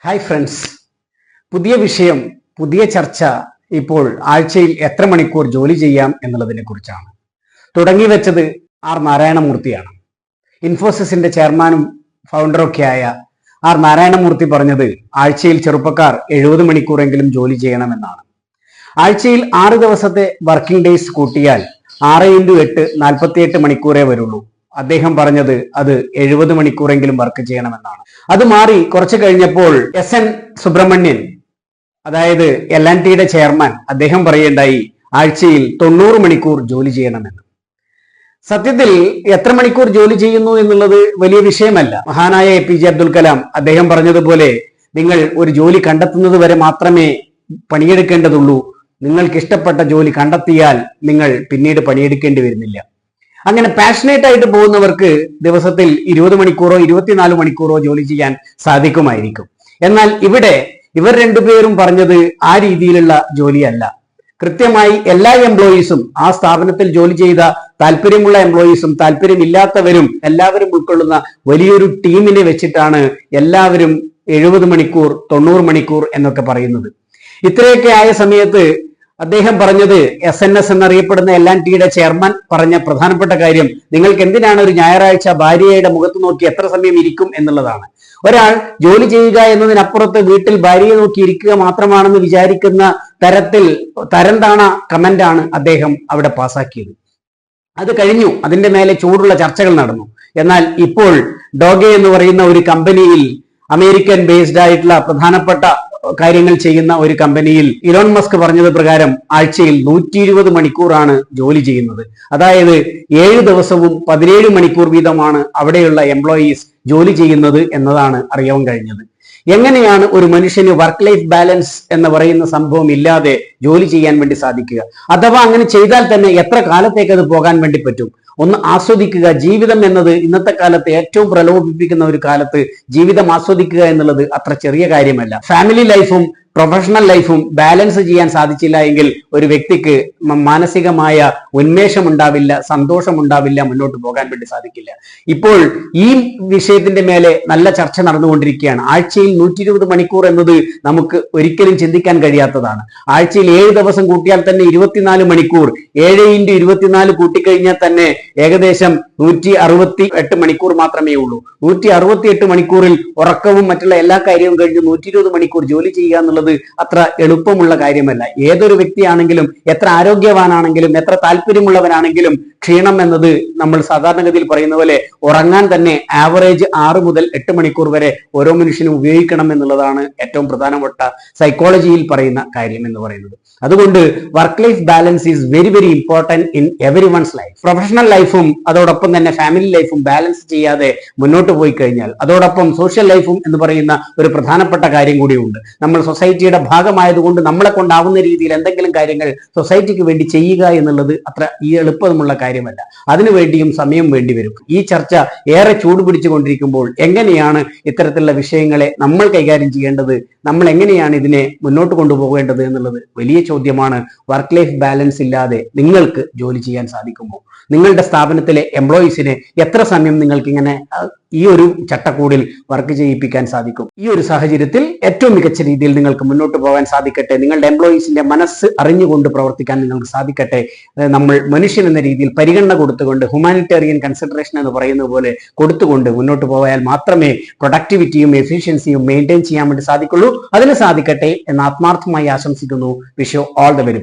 Hi friends, പുതിയ വിഷയം, പുതിയ ചർച്ച ഇപ്പോൾ ആഴ്ചയിൽ എത്ര മണിക്കൂർ ജോലി ചെയ്യാം എന്നുള്ളതിനെ കുറിച്ചാണ്. തുടങ്ങി വെച്ചത് ആർ നാരായണമൂർത്തിയാണ്. ഇൻഫോസിസിന്റെ ചെയർമാനും ഫൗണ്ടറൊക്കെയായ ആർ നാരായണമൂർത്തി പറഞ്ഞത് ആഴ്ചയിൽ ചെറുപ്പക്കാർ 70 മണിക്കൂറെങ്കിലും ജോലി ചെയ്യണമെന്നാണ്. ആഴ്ചയിൽ 6 ദിവസത്തെ വർക്കിംഗ് ഡേയ്സ് കൂട്ടിയാൽ 6x8 48 മണിക്കൂറേ വരുള്ളൂ. അദ്ദേഹം പറഞ്ഞത് അത് 70 മണിക്കൂറെങ്കിലും വർക്ക് ചെയ്യണമെന്നാണ്. അത് മാറി കുറച്ച് കഴിഞ്ഞപ്പോൾ എസ്.എൻ. സുബ്രഹ്മണ്യൻ, അതായത് L&Tയുടെ ചെയർമാൻ, അദ്ദേഹം പറയേണ്ടായി ആഴ്ചയിൽ 90 മണിക്കൂർ ജോലി ചെയ്യണമെന്ന്. സത്യത്തിൽ എത്ര മണിക്കൂർ ജോലി ചെയ്യുന്നു എന്നുള്ളത് വലിയ വിഷയമല്ല. മഹാനായ APJ അബ്ദുൽ കലാം അദ്ദേഹം പറഞ്ഞതുപോലെ, നിങ്ങൾ ഒരു ജോലി കണ്ടെത്തുന്നത് വരെ മാത്രമേ പണിയെടുക്കേണ്ടതുള്ളൂ. നിങ്ങൾക്ക് ഇഷ്ടപ്പെട്ട ജോലി കണ്ടെത്തിയാൽ നിങ്ങൾ പിന്നീട് പണിയെടുക്കേണ്ടി വരുന്നില്ല. അങ്ങനെ പാഷനേറ്റ് ആയിട്ട് പോകുന്നവർക്ക് ദിവസത്തിൽ 20 മണിക്കൂറോ 24 മണിക്കൂറോ ജോലി ചെയ്യാൻ സാധിക്കുമായിരിക്കും. എന്നാൽ ഇവിടെ ഇവർ രണ്ടുപേരും പറഞ്ഞത് ആ രീതിയിലുള്ള ജോലിയല്ല. കൃത്യമായി എല്ലാ എംപ്ലോയീസും, ആ സ്ഥാപനത്തിൽ ജോലി ചെയ്ത താല്പര്യമുള്ള എംപ്ലോയീസും താല്പര്യമില്ലാത്തവരും എല്ലാവരും ഉൾക്കൊള്ളുന്ന വലിയൊരു ടീമിനെ വെച്ചിട്ടാണ് എല്ലാവരും 70 മണിക്കൂർ 90 മണിക്കൂർ എന്നൊക്കെ പറയുന്നത്. ഇത്രയൊക്കെ ആയ സമയത്ത് അദ്ദേഹം പറഞ്ഞത്, SNS എന്നറിയപ്പെടുന്ന L&Tയുടെ ചെയർമാൻ പറഞ്ഞ പ്രധാനപ്പെട്ട കാര്യം, നിങ്ങൾക്ക് എന്തിനാണ് ഒരു ഞായറാഴ്ച ഭാര്യയുടെ മുഖത്ത് നോക്കി എത്ര സമയം ഇരിക്കും എന്നുള്ളതാണ്. ഒരാൾ ജോലി ചെയ്യുക എന്നതിനപ്പുറത്ത് വീട്ടിൽ ഭാര്യയെ നോക്കി ഇരിക്കുക മാത്രമാണെന്ന് വിചാരിക്കുന്ന തരത്തിൽ തരംതാണ കമന്റാണ് അദ്ദേഹം അവിടെ പാസാക്കിയത്. അത് കഴിഞ്ഞു, അതിന്റെ മേലെ ചൂടുള്ള ചർച്ചകൾ നടന്നു. എന്നാൽ ഇപ്പോൾ ഡോഗെ എന്ന് പറയുന്ന ഒരു കമ്പനിയിൽ, അമേരിക്കൻ ബേസ്ഡ് ആയിട്ടുള്ള പ്രധാനപ്പെട്ട കാര്യങ്ങൾ ചെയ്യുന്ന ഒരു കമ്പനിയിൽ ഇലോൺ മസ്ക് പറഞ്ഞത് പ്രകാരം ആഴ്ചയിൽ 120 മണിക്കൂറാണ് ജോലി ചെയ്യുന്നത്. അതായത് 7 ദിവസവും 17 മണിക്കൂർ വീതമാണ് അവിടെയുള്ള എംപ്ലോയീസ് ജോലി ചെയ്യുന്നത് എന്നതാണ് അറിയാൻ കഴിഞ്ഞത്. എങ്ങനെയാണ് ഒരു മനുഷ്യന് വർക്ക് ലൈഫ് ബാലൻസ് എന്ന് പറയുന്ന സംഭവം ഇല്ലാതെ ജോലി ചെയ്യാൻ വേണ്ടി സാധിക്കുക? അഥവാ അങ്ങനെ ചെയ്താൽ തന്നെ എത്ര കാലത്തേക്ക് അത് പോകാൻ വേണ്ടി പറ്റും? ഒന്ന് ആസ്വദിക്കുക. ജീവിതം എന്നത് ഇന്നത്തെ കാലത്ത് ഏറ്റവും പ്രലോഭിപ്പിക്കുന്ന ഒരു കാലത്ത് ജീവിതം ആസ്വദിക്കുക എന്നുള്ളത് അത്ര ചെറിയ കാര്യമല്ല. ഫാമിലി ലൈഫും പ്രൊഫഷണൽ ലൈഫും ബാലൻസ് ചെയ്യാൻ സാധിച്ചില്ല എങ്കിൽ ഒരു വ്യക്തിക്ക് മാനസികമായ ഉന്മേഷം ഉണ്ടാവില്ല, സന്തോഷം ഉണ്ടാവില്ല, മുന്നോട്ട് പോകാൻ വേണ്ടി സാധിക്കില്ല. ഇപ്പോൾ ഈ വിഷയത്തിന്റെ മേലെ നല്ല ചർച്ച നടന്നുകൊണ്ടിരിക്കുകയാണ്. ആഴ്ചയിൽ 120 മണിക്കൂർ എന്നത് നമുക്ക് ഒരിക്കലും ചിന്തിക്കാൻ കഴിയാത്തതാണ്. ആഴ്ചയിൽ 7 ദിവസം കൂട്ടിയാൽ തന്നെ 24 മണിക്കൂർ, 7x24 കൂട്ടിക്കഴിഞ്ഞാൽ തന്നെ ഏകദേശം 168 മണിക്കൂർ മാത്രമേ ഉള്ളൂ. 168 മണിക്കൂറിൽ ഉറക്കവും മറ്റുള്ള എല്ലാ കാര്യവും കഴിഞ്ഞ് 120 മണിക്കൂർ ജോലി ചെയ്യുക എന്നുള്ളത് അത്ര എളുപ്പമുള്ള കാര്യമല്ല. ഏതൊരു വ്യക്തിയാണെങ്കിലും, എത്ര ആരോഗ്യവാനാണെങ്കിലും, എത്ര താല്പര്യമുള്ളവനാണെങ്കിലും ക്ഷീണം എന്നത് നമ്മൾ സാധാരണഗതിയിൽ പറയുന്ന പോലെ ഉറങ്ങാൻ തന്നെ ആവറേജ് 6 മുതൽ 8 മണിക്കൂർ വരെ ഓരോ മനുഷ്യനും ഉപയോഗിക്കണം എന്നുള്ളതാണ് ഏറ്റവും പ്രധാനപ്പെട്ട സൈക്കോളജിയിൽ പറയുന്ന കാര്യം എന്ന് പറയുന്നത്. അതുകൊണ്ട് work life balance is very very important in every once life. Professional ലൈഫും അതോടൊപ്പം തന്നെ ഫാമിലി ലൈഫും ബാലൻസ് ചെയ്യാതെ മുന്നോട്ട് പോയി കഴിഞ്ഞാൽ, അതോടൊപ്പം സോഷ്യൽ ലൈഫും എന്ന് പറയുന്ന ഒരു പ്രധാനപ്പെട്ട കാര്യം കൂടിയുണ്ട്. നമ്മൾ സൊസൈറ്റിയുടെ ഭാഗമായതുകൊണ്ട് നമ്മളെ കൊണ്ടാവുന്ന രീതിയിൽ എന്തെങ്കിലും കാര്യങ്ങൾ സൊസൈറ്റിക്ക് വേണ്ടി ചെയ്യുക എന്നുള്ളത് അത്ര എളുപ്പമുള്ള കാര്യമല്ല. അതിനുവേണ്ടിയും സമയം വേണ്ടിവരും. ഈ ചർച്ച ഏറെ ചൂടുപിടിച്ചുകൊണ്ടിരിക്കുമ്പോൾ എങ്ങനെയാണ് ഇത്തരത്തിലുള്ള വിഷയങ്ങളെ നമ്മൾ കൈകാര്യം ചെയ്യേണ്ടത്, നമ്മൾ എങ്ങനെയാണ് ഇതിനെ മുന്നോട്ട് കൊണ്ടുപോകേണ്ടത് എന്നുള്ളത് വലിയ ചോദ്യമാണ്. വർക്ക് ലൈഫ് ബാലൻസ് ഇല്ലാതെ നിങ്ങൾക്ക് ജോലി ചെയ്യാൻ സാധിക്കുമോ? നിങ്ങളുടെ സ്ഥാപനത്തിലെ എംപ്ലോയീസിനെ എത്ര സമയം നിങ്ങൾക്ക് ഇങ്ങനെ ഈ ഒരു ചട്ടക്കൂടിൽ വർക്ക് ചെയ്യിപ്പിക്കാൻ സാധിക്കും? ഈ ഒരു സാഹചര്യത്തിൽ ഏറ്റവും മികച്ച രീതിയിൽ നിങ്ങൾക്ക് മുന്നോട്ട് പോകാൻ സാധിക്കട്ടെ. നിങ്ങളുടെ എംപ്ലോയീസിന്റെ മനസ്സ് അറിഞ്ഞുകൊണ്ട് പ്രവർത്തിക്കാൻ നിങ്ങൾക്ക് സാധിക്കട്ടെ. നമ്മൾ മനുഷ്യൻ എന്ന രീതിയിൽ പരിഗണന കൊടുത്തുകൊണ്ട്, ഹ്യൂമാനിറ്റേറിയൻ കൺസിഡറേഷൻ എന്ന് പറയുന്നത് പോലെ കൊടുത്തുകൊണ്ട് മുന്നോട്ട് പോയാൽ മാത്രമേ പ്രൊഡക്ടിവിറ്റിയും എഫിഷ്യൻസിയും മെയിൻറ്റെയിൻ ചെയ്യാൻ വേണ്ടി സാധിക്കുള്ളൂ. അതിന് സാധിക്കട്ടെ എന്ന് ആത്മാർത്ഥമായി ആശംസിക്കുന്നു. Wish you all the very best.